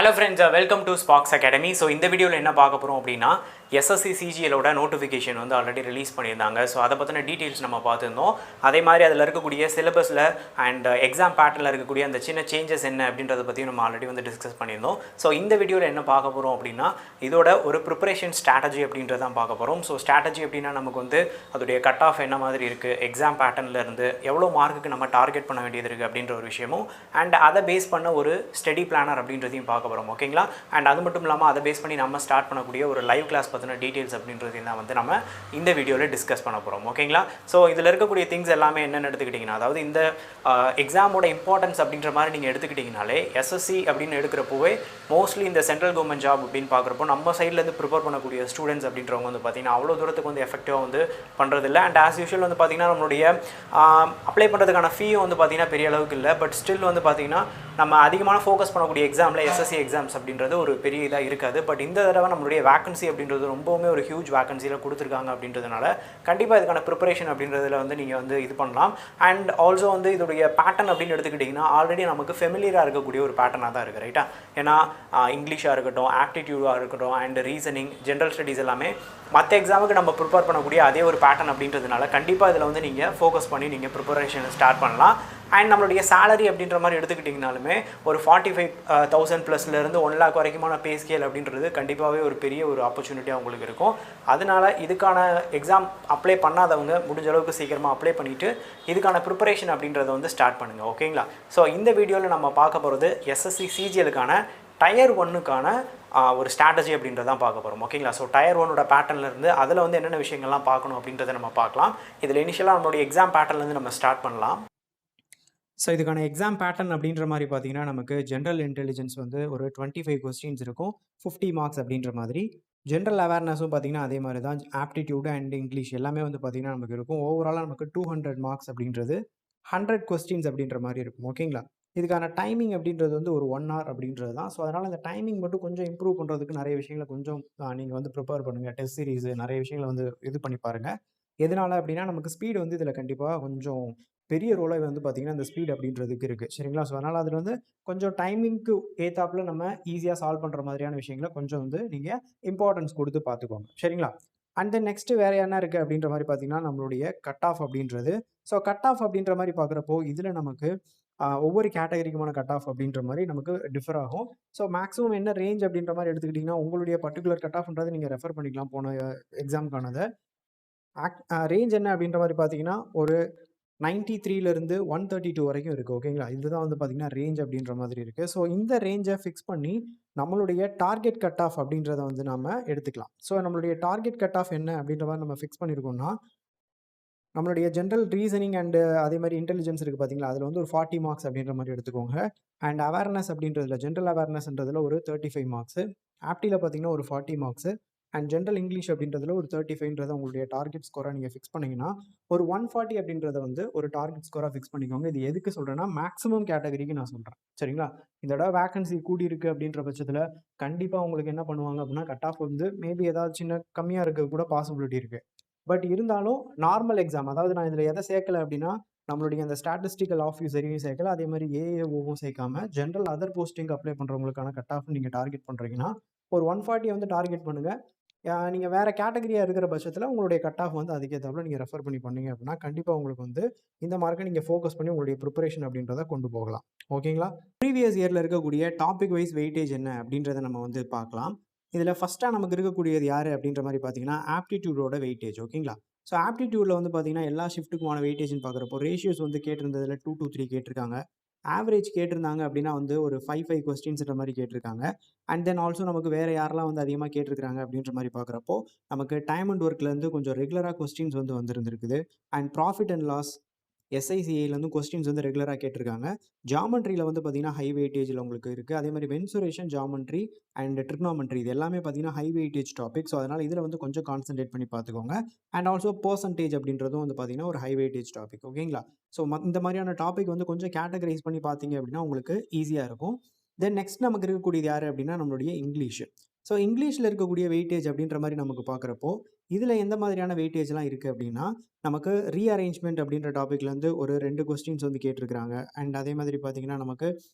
Hello friends, welcome to Spaarkz Academy. So இந்த வீடியோவில் என்ன பார்க்க போகிறோம் அப்படின்னா Ssc Cgl ஓட நோட்டிஃபிகேஷன் வந்து ஆல்ரெடி ரிலீஸ் பண்ணியிருந்தாங்க. ஸோ அதை பற்றின டீட்டெயில்ஸ் நம்ம பார்த்துருந்தோம். அதே மாதிரி அதில் இருக்கக்கூடிய சிலபஸில் அண்ட் எக்ஸாம் பேட்டர்னில் இருக்கக்கூடிய அந்த சின்ன சேஞ்சஸ் என்ன அப்படின்றத பற்றியும் நம்ம ஆல்ரெடி வந்து டிஸ்கஸ் பண்ணியிருந்தோம். ஸோ இந்த வீடியோவில் என்ன பார்க்க போகிறோம் அப்படின்னா இதோட ஒரு ப்ரிப்பரேஷன் ஸ்ட்ராட்டஜி அப்படின்றதான் பார்க்க போகிறோம். ஸோ ஸ்ட்ராட்டஜி அப்படின்னா நமக்கு வந்து அதோடைய கட் ஆஃப் என்ன மாதிரி இருக்குது, எக்ஸாம் பேட்டர்னில் இருந்து எவ்வளோ மார்க்குக்கு நம்ம டார்கெட் பண்ண வேண்டியது இருக்குது அப்படின்ற ஒரு விஷயமும் அண்ட் அதை பேஸ் பண்ண ஒரு ஸ்டடி பிளானர் அப்படின்றதையும் பார்க்க போகிறோம். ஓகேங்களா? அண்ட் அது மட்டும் இல்லாமல் அதை பேஸ் பண்ணி நம்ம ஸ்டார்ட் பண்ணக்கூடிய ஒரு லைவ் கிளாஸ் பற்றின டீட்டெயில்ஸ் அப்படின்றதையும் தான் வந்து நம்ம இந்த வீடியோவில் டிஸ்கஸ் பண்ண போகிறோம். ஓகேங்களா? ஸோ இதில் இருக்கக்கூடிய திங்ஸ் எல்லாமே என்னென்னு எடுத்துக்கிட்டிங்கன்னா, அதாவது இந்த எக்ஸாமோட இம்பார்ட்டன்ஸ் அப்படின்ற மாதிரி நீங்கள் எடுத்துக்கிட்டிங்கனாலே எஸ்எஸ்சி அப்படின்னு எடுக்கிறப்போவே மோஸ்ட்லி இந்த சென்ட்ரல் கவர்மெண்ட் ஜாப் அப்படின்னு பார்க்குறப்போ நம்ம சைட்லேருந்து ப்ரிப்பேர் பண்ணக்கூடிய ஸ்டூடெண்ட்ஸ் அப்படின்றவங்க வந்து பார்த்திங்கன்னா அவ்வளோ தூரத்துக்கு வந்து எஃபெக்டிவாக வந்து பண்ணுறதில்ல. அண்ட் ஆஸ் யூஷுவல் வந்து பார்த்திங்கன்னா நம்மளுடைய அப்ளை பண்ணுறதுக்கான ஃபீயும் வந்து பார்த்திங்கன்னா பெரிய அளவுக்கு இல்லை. பட் ஸ்டில் வந்து பார்த்திங்கன்னா நம்ம அதிகமான ஃபோக்கஸ் பண்ணக்கூடிய எக்ஸாமில் எஸ்எஸ்சி எக்ஸாம்ஸ் அப்படின்றது ஒரு பெரிய இதாக இருக்காது. பட் இந்த தடவை நம்மளுடைய வேக்கன்சி அப்படின்றது ரொம்பவுமே ஒரு ஹியூஜ் வேக்கன்சியில் கொடுத்துருக்காங்க அப்படின்றதுனால கண்டிப்பாக இதுக்கான ப்ரிப்பரேஷன் அப்படின்றதில் வந்து நீங்கள் வந்து இது பண்ணலாம். அண்ட் ஆல்சோ வந்து இதோடைய பேட்டர்ன் அப்படின்னு எடுத்துக்கிட்டிங்கன்னா ஆல்ரெடி நமக்கு ஃபெமிலியராக இருக்கக்கூடிய ஒரு பேட்டர்னாக தான் இருக்குது. ரைட்டா? ஏன்னா இங்கிலீஷாக இருக்கட்டும், ஆப்டிடியூடாக இருக்கட்டும் அண்ட் ரீசனிங், ஜென்ரல் ஸ்டடீஸ் எல்லாமே மற்ற எக்ஸாமுக்கு நம்ம ப்ரிப்பேர் பண்ணக்கூடிய அதே ஒரு பேட்டர்ன் அப்படின்றதுனால கண்டிப்பாக இதில் வந்து நீங்கள் ஃபோக்கஸ் பண்ணி நீங்கள் ப்ரிப்பரேஷன் ஸ்டார்ட் பண்ணலாம். அண்ட் நம்மளுடைய சேலரி அப்படின்ற மாதிரி எடுத்துக்கிட்டிங்கனாலுமே ஒரு 45,000 +லேருந்து 1 lakh வரைக்குமான பே ஸ்கேல் அப்படின்றது கண்டிப்பாகவே ஒரு பெரிய ஒரு ஆப்பர்ச்சுனிட்டியாக உங்களுக்கு இருக்கும். அதனால் இதுக்கான எக்ஸாம் அப்ளை பண்ணாதவங்க முடிஞ்ச அளவுக்கு சீக்கிரமாக அப்ளை பண்ணிவிட்டு இதுக்கான ப்ரிப்பரேஷன் அப்படின்றத வந்து ஸ்டார்ட் பண்ணுங்கள். ஓகேங்களா? ஸோ இந்த வீடியோவில் நம்ம பார்க்க போகிறது எஸ்எஸ்சி சிஜிஎலுக்கான டயர் 1க்கான ஒரு ஸ்ட்ராட்டஜி அப்படின்றதான் பார்க்க போகிறோம். ஓகேங்களா? ஸோ டயர் 1ஓட பேட்டர்ன்லேருந்து அதில் வந்து என்னென்ன விஷயங்கள்லாம் பார்க்கணும் அப்படின்றத நம்ம பார்க்கலாம். இதில் இனிஷியலாக நம்மளுடைய எக்ஸாம் பேட்டர்ன்லேருந்து நம்ம ஸ்டார்ட் பண்ணலாம். ஸோ இதுக்கான எக்ஸாம் பேட்டர்ன் அப்படின்ற மாதிரி பார்த்தீங்கன்னா நமக்கு ஜென்ரல் இன்டெலிஜென்ஸ் வந்து ஒரு 25 கொஸ்டின்ஸ் இருக்கும், 50 மார்க்ஸ் அப்படின்ற மாதிரி. ஜென்ரல் அவேர்னஸும் பார்த்தீங்கன்னா அதே மாதிரி தான். ஆப்டிடியூடு அண்ட் இங்கிலீஷ் எல்லாமே வந்து பார்த்திங்கன்னா நமக்கு இருக்கும். ஓவராலாக நமக்கு 200 மார்க்ஸ் அப்படின்றது 100 கொஸ்டின்ஸ் அப்படின்ற மாதிரி இருக்கும். ஓகேங்களா? இதுக்கான டைமிங் அப்படின்றது வந்து ஒரு 1 hour அப்படின்றது தான். ஸோ அதனால் அந்த டைமிங் மட்டும் கொஞ்சம் இம்ப்ரூவ் பண்ணுறதுக்கு நிறைய விஷயங்களை கொஞ்சம் நீங்கள் வந்து ப்ரிப்பேர் பண்ணுங்கள். டெஸ்ட் சீரிஸு நிறைய விஷயங்களை வந்து இது பண்ணி பாருங்கள். எதனால் அப்படின்னா நமக்கு ஸ்பீடு வந்து இதில் கண்டிப்பாக கொஞ்சம் பெரிய ரோலாக வந்து பார்த்திங்கன்னா இந்த ஸ்பீட் அப்படின்றதுக்கு இருக்குது. சரிங்களா? ஸோ அதனால் அதில் வந்து கொஞ்சம் டைமிங்க்கு ஏற்றாப்பில் நம்ம ஈஸியாக சால்வ் பண்ணுற மாதிரியான விஷயங்களை கொஞ்சம் வந்து நீங்கள் இம்பார்ட்டன்ஸ் கொடுத்து பார்த்துக்கோங்க. சரிங்களா? அண்ட் தென் நெக்ஸ்ட்டு வேறு என்ன இருக்குது அப்படின்ற மாதிரி பார்த்திங்கன்னா நம்மளுடைய கட் ஆஃப் அப்படின்றது. ஸோ கட் ஆஃப் அப்படின்ற மாதிரி பார்க்குறப்போ இதில் நமக்கு ஒவ்வொரு கேட்டகரிக்குமான கட் ஆஃப் அப்படின்ற மாதிரி நமக்கு டிஃபர் ஆகும். ஸோ மேக்ஸிமம் என்ன ரேஞ்ச் அப்படின்ற மாதிரி எடுத்துக்கிட்டிங்கன்னா உங்களுடைய பர்டிகுலர் கட் ஆஃப்ன்றது நீங்கள் ரெஃபர் பண்ணிக்கலாம் போன எக்ஸாமுக்கானதை. ரேஞ்ச் என்ன அப்படின்ற மாதிரி பார்த்தீங்கன்னா ஒரு 93லேருந்து 132 வரைக்கும் இருக்குது. ஓகேங்களா? இதுதான் வந்து பார்த்திங்கன்னா ரேஞ்ச் அப்படின்ற மாதிரி இருக்குது. ஸோ இந்த ரேஞ்சை ஃபிக்ஸ் பண்ணி நம்மளுடைய டார்கெட் கட் ஆஃப் அப்படின்றத வந்து நம்ம எடுத்துக்கலாம். ஸோ நம்மளுடைய டார்கெட் கட் ஆஃப் என்ன அப்படின்ற மாதிரி நம்ம ஃபிக்ஸ் பண்ணியிருக்கோம்னா நம்மளுடைய ஜென்ரல் ரீசனிங் அண்டு அதே மாதிரி இன்டெலிஜென்ஸ் இருக்குது பார்த்தீங்களா, அதில் வந்து ஒரு 40 மார்க்ஸ் அப்படின்ற மாதிரி எடுத்துக்கோங்க. அண்ட் அவேர்னஸ் அப்படின்றதுல ஜென்ரல் அவேர்னஸ்ன்றதுல ஒரு 35 மார்க்ஸு, ஆப்டியில் பார்த்தீங்கன்னா ஒரு 40 மார்க்ஸு அண்ட் ஜென்ரல் இங்கிலீஷ் அப்படின்றதுல ஒரு 35ன்றத உங்களுடைய டார்கெட் ஸ்கோராக நீங்கள் ஃபிக்ஸ் பண்ணிங்கன்னா ஒரு 140 அப்படின்றத வந்து ஒரு டார்கெட் ஸ்கோராக ஃபிக்ஸ் பண்ணிக்கோங்க. இது எதுக்கு சொல்கிறேன்னா மேக்ஸிமம் கேட்டகரிக்கு நான் சொல்கிறேன். சரிங்களா? இதோட வேகன்சி கூடி இருக்குது அப்படின்ற பட்சத்தில் கண்டிப்பாக உங்களுக்கு என்ன பண்ணுவாங்க அப்படின்னா கட் ஆஃப் வந்து மேபி ஏதாவது சின்ன கம்மியாக இருக்க கூட பாசிபிலிட்டி இருக்குது. பட் இருந்தாலும் நார்மல் எக்ஸாம், அதாவது நான் இதில் எதை சேர்க்கலை அப்படின்னா நம்மளுடைய அந்த ஸ்டாட்டிஸ்டிக்கல் ஆஃபீஸரையும் சேர்க்கல, அதே மாதிரி ஏஏஓவும் சேர்க்காம ஜென்ரல் அதர் போஸ்டிங் அப்ளை பண்ணுறவங்களுக்கான கட் ஆஃப் நீங்கள் டார்கெட் பண்ணுறீங்கன்னா ஒரு 140 வந்து டார்கெட் பண்ணுங்கள். நீங்கள் வேறு கேட்டகரியாக இருக்கிற பட்சத்தில் உங்களுடைய கட் ஆஃப் வந்து அதுக்கேற்றாப்புல நீங்கள் ரெஃபர் பண்ணி பண்ணீங்க அப்படின்னா கண்டிப்பாக உங்களுக்கு வந்து இந்த மார்க்கை நீங்கள் ஃபோக்கஸ் பண்ணி உங்களுடைய ப்ரிப்பரேஷன் அப்படின்றத கொண்டு போகலாம். ஓகேங்களா? ப்ரீவியஸ் இயரில் இருக்கக்கூடிய டாபிக் வைஸ் வெயிட்டேஜ் என்ன அப்படின்றத நம்ம வந்து பார்க்கலாம். இதில் ஃபஸ்ட்டாக நமக்கு இருக்கக்கூடியது யார் அப்படின்ற மாதிரி பார்த்தீங்கன்னா ஆப்டிடியூடோட வெயிட்டேஜ். ஓகேங்களா? ஸோ ஆப்டிடியூடில் வந்து பார்த்தீங்கன்னா எல்லா ஷிஃப்ட்டுக்குமான வெயிட்டேஜ்னு பார்க்குறப்போ ரேஷியோஸ் வந்து கேட்டிருந்ததில் 2 to 3 கேட்டிருக்காங்க. ஆவரேஜ் கேட்டிருந்தாங்க அப்படின்னா வந்து ஒரு 5 கொஸ்டின்ஸ்ன்ற மாதிரி கேட்டிருக்காங்க. அண்ட் தென் ஆல்சோ நமக்கு வேறு யாரெல்லாம் வந்து அதிகமாக கேட்டிருக்காங்க அப்படின்ற மாதிரி பார்க்குறப்போ நமக்கு டைம் அண்ட் ஒர்க்லேருந்து கொஞ்சம் ரெகுலராக கொஸ்டின்ஸ் வந்து வந்துருந்துருக்குது. அண்ட் ப்ராஃபிட் அண்ட் லாஸ் எஸ்ஐசிஏலேருந்து கொஸ்டின்ஸ் வந்து ரெகுலராக கேட்டிருக்காங்க. ஜாமெண்ட்ரியில் வந்து பார்த்தீங்கன்னா ஹை வெயிட்டேஜில் உங்களுக்கு இருக்குது. அதே மாதிரி மென்சுரேஷன், ஜாமெண்ட்ரி அண்ட் ட்ரிக்னாமெண்ட்ரி இது எல்லாமே பார்த்தீங்கன்னா ஹை வெயிட்டேஜ் டாபிக். ஸோ அதனால் இதில் வந்து கொஞ்சம் கான்சன்ட்ரேட் பண்ணி பார்த்துக்கோங்க. அண்ட் ஆல்சோ பர்சன்டேஜ் அப்படின்றதும் வந்து பார்த்தீங்கன்னா ஒரு ஹை வெயிட்டேஜ் டாபிக். ஓகேங்களா? ஸோ இந்த மாதிரியான டாபிக் வந்து கொஞ்சம் கேட்டகரைஸ் பண்ணி பார்த்தீங்க அப்படின்னா உங்களுக்கு ஈஸியாக இருக்கும். தென் நெக்ஸ்ட் நமக்கு இருக்கக்கூடியது யார் அப்படின்னா நம்மளுடைய இங்கிலீஷ். ஸோ இங்கிலீஷில் இருக்கக்கூடிய வெயிட்டேஜ் அப்படின்ற மாதிரி நமக்கு பார்க்குறப்போ இதில் எந்த மாதிரியான வெயிட்டேஜ்லாம் இருக்குது அப்படின்னா நமக்கு ரீஅரேஞ்ச்மெண்ட் அப்படின்ற டாப்பிக்லேருந்து ஒரு 2 கொஸ்டின்ஸ் வந்து கேட்டிருக்கிறாங்க. அண்ட் அதே மாதிரி பார்த்தீங்கன்னா நமக்கு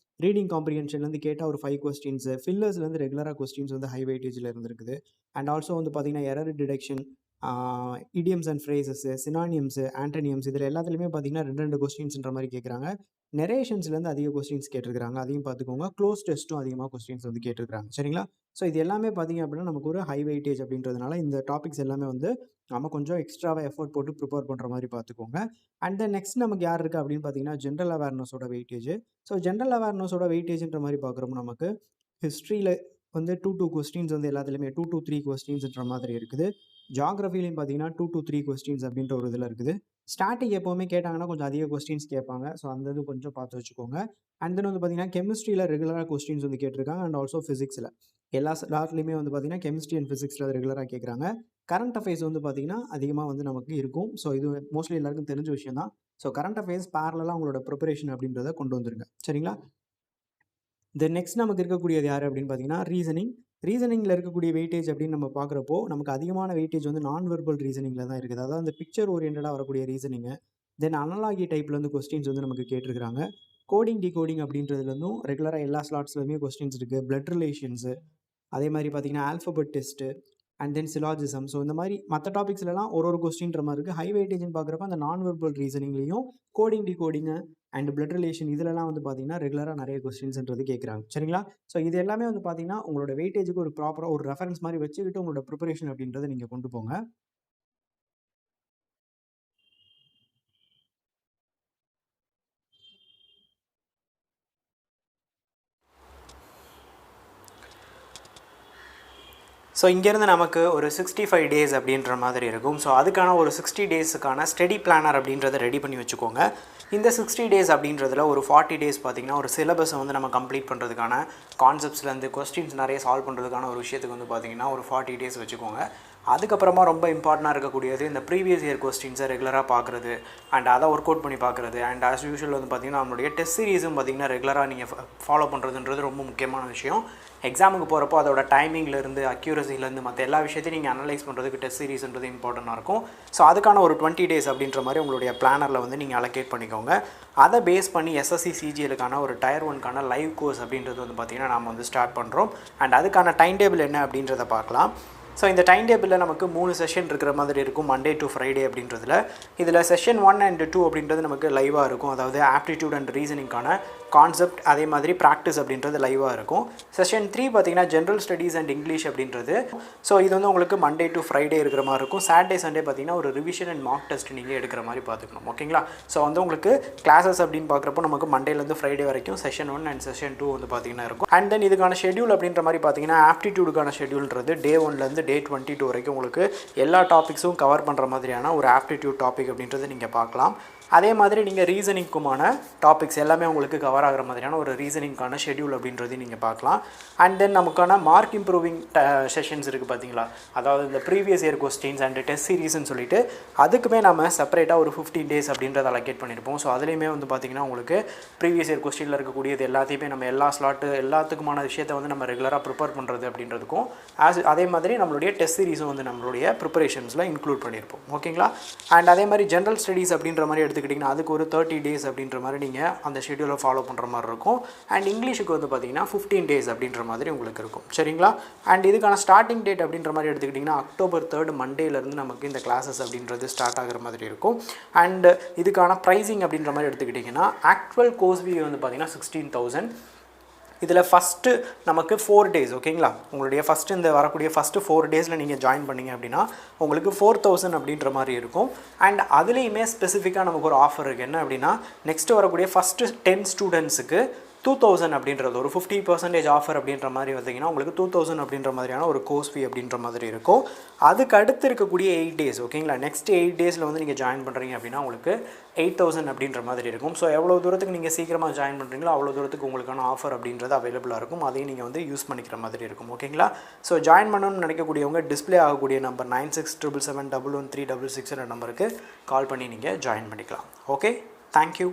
ரீடிங் காம்ப்ரிஹென்ஷன்லேருந்து கேட்டால் ஒரு 5 கொஸ்டின்ஸு, ஃபில்லர்ஸ்லேருந்து ரெகுலராக கொஸ்டின்ஸ் வந்து ஹை வெயிட்டேஜில் இருந்திருக்குது. அண்ட் ஆல்சோ வந்து பார்த்தீங்கன்னா எரர் டிடெக்ஷன், இடியம்ஸ் அண்ட் ஃப்ரேசஸ்ஸு, சினானியம்ஸு, ஆண்டனியம்ஸ் இதில் எல்லாத்துலேயுமே பார்த்தீங்கன்னா 2 கொஸ்டின்ஸ்ன்ற மாதிரி கேட்குறாங்க. நெரேஷன்ஸ்லேருந்து அதிக கொஸ்டின்ஸ் கேட்டிருக்காங்க, அதையும் பார்த்துக்கோங்க. க்ளோஸ் டெஸ்ட்டும் அதிகமாக கொஸ்டின்ஸ் வந்து கேட்டிருக்காங்க. சரிங்களா? ஸோ இது எல்லாமே பார்த்தீங்க அப்படின்னா நமக்கு ஒரு ஹை வெயிட்டேஜ் அப்படின்றதுனால இந்த டாபிக்ஸ் எல்லாமே வந்து நம்ம கொஞ்சம் எக்ஸ்ட்ராவாக எஃபோர்ட் போட்டு ப்ரிப்பேர் பண்ணுற மாதிரி பார்த்துக்கோங்க. அண்ட் தென் நெக்ஸ்ட் நமக்கு யார் இருக்குது அப்படின்னு பார்த்தீங்கன்னா ஜென்ரல் அவேர்னஸோட வெயிட்டேஜ். ஸோ ஜென்ரல் அவேர்னஸோட வெயிட்டேஜ்ன்ற மாதிரி பார்க்குறோம். நமக்கு ஹிஸ்ட்ரியில் வந்து 2 கொஸ்டின்ஸ் வந்து எல்லாத்துலேயுமே 2 to 3 கொஸ்டின்ஸ்ன்ற மாதிரி இருக்குது. ஜியாகிரஃபிலையும் பார்த்தீங்கன்னா 2 to 3 கொஸ்டின்ஸ் அப்படின்ற ஒரு இதில் இருக்குது. ஸ்டாட்டிக் எப்போவுமே கேட்டாங்கன்னா கொஞ்சம் அதிக கொஸ்டின்ஸ் கேட்பாங்க. ஸோ அந்த இது கொஞ்சம் பார்த்து வச்சுக்கோங்க. அண்ட் தென் வந்து பார்த்தீங்கன்னா கெமிஸ்ட்ரியில் ரெகுலராக கொஸ்டின்ஸ் வந்து கேட்டிருக்காங்க. அண்ட் ஆல்சோ ஃபிசிக்ஸில் எல்லா ஸ்லாட்லையுமே வந்து பார்த்தீங்கன்னா கெமிஸ்ட்ரி அண்ட் ஃபிசிக்ஸில் ரெகுலராக கேட்குறாங்க. கரண்ட் அஃபேர்ஸ் வந்து பார்த்தீங்கன்னா அதிகமாக வந்து நமக்கு இருக்கும். ஸோ இது மோஸ்ட்லி எல்லாருக்கும் தெரிஞ்ச விஷயம் தான். ஸோ கரண்ட் அஃபேர்ஸ் பேரலாக உங்களோட ப்ரிப்பரேஷன் அப்படின்றத கொண்டு வந்துருங்க. சரிங்களா? தென் நெக்ஸ்ட் நமக்கு இருக்கக்கூடியது யார் அப்படின்னு பார்த்தீங்கன்னா ரீசனிங். ரீசனிங்கில் இருக்கக்கூடிய வெயிட்டேஜ் அப்படின்னு நம்ம பார்க்குறப்போ நமக்கு அதிகமான வெயிட்டேஜ் வந்து நான் வெர்பல் ரீசனிங்கில் தான் இருக்குது. அதாவது அந்த பிக்சர் ஓரியன்டாக வரக்கூடிய ரீசனிங்கு. தென் அனலாகி டைப்பில் வந்து கொஸ்டின்ஸ் வந்து நமக்கு கேட்டிருக்கிறாங்க. கோடிங் டிகோடிங் அப்படின்றதுலேருந்தும் ரெகுலராக எல்லா ஸ்லாட்ஸ்லையுமே கொஸ்டின்ஸ் இருக்குது. பிளட் ரிலேஷன்ஸு, அதே மாதிரி பார்த்தீங்கன்னா alphabet test, and then syllogism. So இந்த மாதிரி மற்ற டாபிக்ஸ்லாம் ஒரு கொஸ்டின்ற மாதிரி இருக்குது. ஹை வெயிட்டேஜ்னு பார்க்குறப்ப அந்த நான் வெர்பல் ரீசனிங்லேயும் coding decoding and blood relation இதிலலாம் வந்து பார்த்தீங்கன்னா ரெகுலராக நிறைய கொஸ்டின்ஸ்ன்றது கேட்குறாங்க. சரிங்களா? ஸோ இது எல்லாமே வந்து பார்த்தீங்கன்னா உங்களோட வெயிட்டேஜுக்கு ஒரு ப்ராப்பராக ஒரு ரெஃபரன்ஸ் மாதிரி வச்சுக்கிட்டு உங்களோட ப்ரிப்பரேஷன் அப்படின்றத நீங்கள் கொண்டு போங்க. ஸோ இங்கேருந்து நமக்கு ஒரு 65 டேஸ் அப்படின்ற மாதிரி இருக்கும். ஸோ அதுக்கான ஒரு 60 டேஸுக்கான ஸ்டடி பிளானர் அப்படின்றத ரெடி பண்ணி வச்சுக்கோங்க. இந்த 60 டேஸ் அப்படின்றதுல ஒரு 40 டேஸ் பார்த்திங்கன்னா ஒரு சிலபஸை வந்து நம்ம கம்ப்ளீட் பண்ணுறதுக்கான கான்செப்ட்ஸ்லேருந்து கொஸ்டின்ஸ் நிறைய சால்வ் பண்ணுறதுக்கான ஒரு விஷயத்துக்கு வந்து பார்த்திங்கன்னா ஒரு 40 டேஸ் வச்சுக்கோங்க. அதுக்கப்புறமா ரொம்ப இம்பார்ட்டண்டாக இருக்கக்கூடியது இந்த ப்ரீவியஸ் இயர் கொஸ்டின்ஸை ரெகுலராக பார்க்குறது அண்ட் அதை ஒர்க் அவுட் பண்ணி பார்க்குறது. அண்ட் ஆஸ் யூஷுவல் வந்து பார்த்திங்கன்னா நம்மளுடைய டெஸ்ட் சீரீஸும் பார்த்திங்கன்னா ரெகுலராக நீங்கள் ஃபாலோ பண்ணுறதுன்றது ரொம்ப முக்கியமான விஷயம். எக்ஸாமுக்கு போகிறப்போ அதோட டைமிங்லேருந்து அக்யூரசிலேருந்து மற்ற எல்லா விஷயத்தையும் நீங்கள் அனலைஸ் பண்ணுறதுக்கு டெஸ்ட் சீரீஸ்ன்றது இம்பார்ட்டண்ட்டாக இருக்கும். ஸோ அதுக்கான ஒரு 20 டேஸ் அப்படின்ற மாதிரி உங்களுடைய பிளானரில் வந்து நீங்கள் அலோகேட் பண்ணிக்கோங்க. அதை பேஸ் பண்ணி எஸ்எஸ்சி சிஜிஎலுக்கான ஒரு டயர் 1க்கான லைவ் கோர்ஸ் அப்படின்றது வந்து பார்த்திங்கன்னா நம்ம வந்து ஸ்டார்ட் பண்ணுறோம். அண்ட் அதுக்கான டைம் டேபிள் என்ன அப்படின்றத பார்க்கலாம். ஸோ இந்த டைம் டேபிளில் நமக்கு 3 செஷன் இருக்கிற மாதிரி இருக்கும், மண்டே டு ஃப்ரைடே அப்படின்றதுல. இதில் செஷன் 1 and 2 அப்படின்றது நமக்கு லைவாக இருக்கும். அதாவது ஆப்டிடியூட் அண்ட் ரீசனிங்கான கான்செப்ட் அதே மாதிரி ப்ராக்டிஸ் அப்படின்றது லைவாக இருக்கும். செஷன் 3 பார்த்திங்கன்னா ஜென்ரல் ஸ்டடீஸ் அண்ட் இங்கிலீஷ் அப்படின்றது. ஸோ இது வந்து உங்களுக்கு மண்டே டு ஃப்ரைடே இருக்கிற மாதிரி இருக்கும். சாட்டர்டே சண்டே பார்த்திங்கன்னா ஒரு ரிவிஷன் அண்ட் மார்க் டெஸ்ட் நீங்கள் எடுக்கிற மாதிரி பார்த்துக்கணும். ஓகேங்களா? ஸோ வந்து உங்களுக்கு கிளாஸஸ் அப்படின்னு பார்க்குறப்போ நமக்கு மண்டேலேருந்து ஃப்ரைடே வரைக்கும் செஷன் 1 and செஷன் 2 வந்து பார்த்திங்கன்னா இருக்கும். அண்ட் தென் இதுக்கான ஷெட்யூல் அப்படின்ற மாதிரி பார்த்திங்கன்னா ஆப்டிடியூடுக்கான ஷெட்யூல்ன்றது டே 1லேருந்து டே 22 வரைக்கும் உங்களுக்கு எல்லா டாபிக்ஸும் கவர் பண்ணுற மாதிரியான ஒரு ஆப்டிடியூட் டாபிக் அப்படின்றத நீங்கள் பார்க்கலாம். அதே மாதிரி நீங்கள் ரீசனிங்க்குமான டாபிக்ஸ் எல்லாமே உங்களுக்கு கவர் ஆகிற மாதிரியான ஒரு ரீசனிங்கான ஷெட்யூல் அப்படின்றதையும் நீங்கள் பார்க்கலாம். அண்ட் தென் நமக்கான மார்க் இம்ப்ரூவிங் செஷன்ஸ் இருக்குது பார்த்தீங்களா, அதாவது இந்த previous year questions and test சீரீஸ்ன்னு சொல்லிட்டு அதுக்குமே நம்ம செப்பரேட்டாக ஒரு 15 டேஸ் அப்படின்றத அலோகேட் பண்ணியிருப்போம். ஸோ அதுலேயுமே வந்து பார்த்திங்கன்னா உங்களுக்கு ப்ரீவியஸ் இயர் கொஸ்டினில் இருக்கக்கூடியது எல்லாத்தையுமே நம்ம எல்லா ஸ்லாட்டு எல்லாத்துக்குமான விஷயத்தை வந்து நம்ம ரெகுலராக ப்ரிப்பேர் பண்ணுறது அப்படின்றதுக்கும் அதே மாதிரி நம்மளுடைய டெஸ்ட் சீரீஸும் வந்து நம்மளுடைய ப்ரிப்பரேஷன்ஸில் இன்க்ளூட் பண்ணியிருப்போம். ஓகேங்களா? அண்ட் அதே மாதிரி ஜென்ரல் ஸ்டடீஸ் அப்படின்ற மாதிரி எடுத்துக்கிட்டிங்கன்னா அதுக்கு ஒரு 30 டேஸ் அப்படின்ற மாதிரி நீங்கள் அந்த ஷெட்யூலை ஃபாலோ பண்ணுற மாதிரி இருக்கும். அண்ட் இங்கிலீஷுக்கு வந்து பார்த்திங்கன்னா 15 டேஸ் அப்படின்ற மாதிரி உங்களுக்கு இருக்கும். சரிங்களா? அண்ட் இதுக்கான ஸ்டார்டிங் டேட் அப்படின்ற மாதிரி எடுத்துக்கிட்டிங்கன்னா October 3 மண்டேலேருந்து நமக்கு இந்த கிளாஸஸ் அப்படின்றது ஸ்டார்ட் ஆகிற மாதிரி இருக்கும். அண்ட் இதுக்கான ப்ரைஸிங் அப்படின்ற மாதிரி எடுத்துக்கிட்டிங்கன்னா ஆக்சுவல் கோர்ஸ் ஃபீ வந்து பார்த்திங்கன்னா 16,000. இதில் ஃபஸ்ட்டு நமக்கு 4 டேஸ் ஓகேங்களா, உங்களுடைய ஃபஸ்ட்டு இந்த வரக்கூடிய ஃபஸ்ட்டு 4 டேஸில் நீங்கள் ஜாயின் பண்ணிங்க அப்படின்னா உங்களுக்கு 4,000 அப்படின்ற மாதிரி இருக்கும். அண்ட் அதுலேயுமே ஸ்பெசிஃபிக்காக நமக்கு ஒரு ஆஃபர் இருக்குது. என்ன அப்படின்னா நெக்ஸ்ட்டு வரக்கூடிய ஃபஸ்ட்டு 10 ஸ்டூடெண்ட்ஸுக்கு 2,000 அப்படின்றது ஒரு 50% ஆஃபர் அப்படின்ற மாதிரி வந்தீங்கன்னா உங்களுக்கு 2,000 அப்படின்ற மாதிரியான ஒரு கோர்ஸ் ஃபீ அப்படின்ற மாதிரி இருக்கும். அதுக்கு அடுத்து இருக்கக்கூடிய 8 டேஸ் ஓகேங்களா, நெக்ஸ்ட் 8 டேஸில் வந்து நீங்கள் ஜாயின் பண்ணுறீங்க அப்படின்னா உங்களுக்கு 8,000 அப்படின்ற மாதிரி இருக்கும். ஸோ எவ்வளோ தூரத்துக்கு நீங்கள் சீக்கிரமாக ஜாயின் பண்ணுறீங்களோ அவ்வளோ தூரத்துக்கு உங்களுக்கான ஆஃபர் அப்படின்றது அவைலபிளாக இருக்கும். அதையும் நீங்கள் வந்து யூஸ் பண்ணிக்கிற மாதிரி இருக்கும். ஓகேங்களா? ஸோ ஜாயின் பண்ணணும்னு நினைக்கக்கூடியவங்க டிஸ்பிளே ஆகக்கூடிய நம்பர் 9677711366 நம்பருக்கு கால் பண்ணி நீங்கள் ஜாயின் பண்ணிக்கலாம். Okay, thank you.